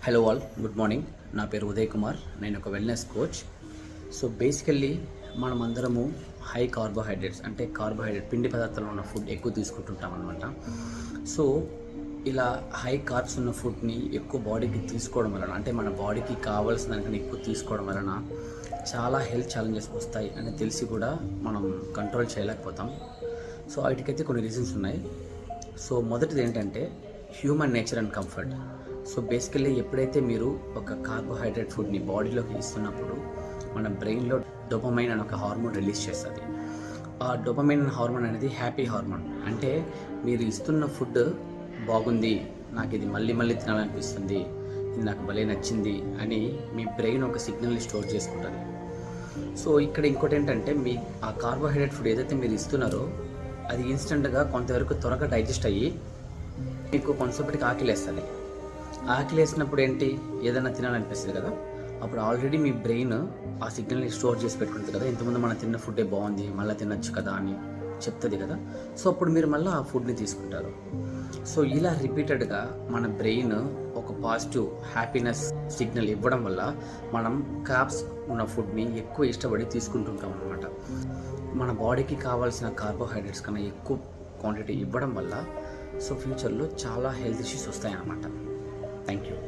Hello all, good morning. నా పేరు ఉదయ్ కుమార్. నేను ఒక వెల్నెస్ కోచ్. సో బేసికల్లీ మనమందరము హై కార్బోహైడ్రేట్స్ అంటే పిండి పదార్థాలు ఉన్న ఫుడ్ ఎక్కువ తీసుకుంటుంటాం అనమాట. సో ఇలా హై కార్బ్స్ ఉన్న ఫుడ్ని ఎక్కువ బాడీకి తీసుకోవడం వలన, అంటే మన బాడీకి కావాల్సిన దానికన్నా ఎక్కువ తీసుకోవడం వలన చాలా హెల్త్ ఛాలెంజెస్ వస్తాయి అని తెలిసి కూడా మనం కంట్రోల్ చేయలేకపోతాం. సో వాటికైతే కొన్ని రీజన్స్ ఉన్నాయి. సో మొదటిది ఏంటంటే human nature and comfort. So basically ఎప్పుడైతే మీరు ఒక కార్బోహైడ్రేట్ ఫుడ్ని బాడీలోకి ఇస్తున్నప్పుడు మన బ్రెయిన్లో డోపమైన్ అనే ఒక హార్మోన్ రిలీజ్ చేస్తుంది. ఆ డోపమైన్ హార్మోన్ అనేది హ్యాపీ హార్మోన్. అంటే మీరు ఇస్తున్న ఫుడ్ బాగుంది, నాకు ఇది మళ్ళీ మళ్ళీ తినాలనిపిస్తుంది, ఇది నాకు భలే నచ్చింది అని మీ బ్రెయిన్ ఒక సిగ్నల్ని స్టోర్ చేసుకుంటుంది. సో ఇక్కడ ఇంకోటి ఏంటంటే, మీ ఆ కార్బోహైడ్రేట్ ఫుడ్ ఏదైతే మీరు ఇస్తున్నారో అది ఇన్స్టెంట్గా కొంతవరకు త్వరగా డైజెస్ట్ అయ్యి మీకు కొంతసేపటికి ఆకలేస్తుంది. ఆకలి వేసినప్పుడు ఏంటి, ఏదైనా తినాలనిపిస్తుంది కదా, అప్పుడు ఆల్రెడీ మీ బ్రెయిన్ ఆ సిగ్నల్ని స్టోర్ చేసి పెట్టుకుంటుంది కదా, ఇంతకుముందు మనం తిన్న ఫుడ్డే బాగుంది, మళ్ళీ తినచ్చు కదా అని చెప్తుంది కదా. సో అప్పుడు మీరు మళ్ళీ ఆ ఫుడ్ని తీసుకుంటారు. సో ఇలా రిపీటెడ్గా మన బ్రెయిన్ ఒక పాజిటివ్ హ్యాపీనెస్ సిగ్నల్ ఇవ్వడం వల్ల మనం కార్బ్స్ ఉన్న ఫుడ్ని ఎక్కువ ఇష్టపడి తీసుకుంటుంటాం అనమాట. మన బాడీకి కావాల్సిన కార్బోహైడ్రేట్స్ కన్నా ఎక్కువ క్వాంటిటీ ఇవ్వడం వల్ల సో ఫ్యూచర్లో చాలా హెల్త్ ఇష్యూస్ వస్తాయన్నమాట. Thank you.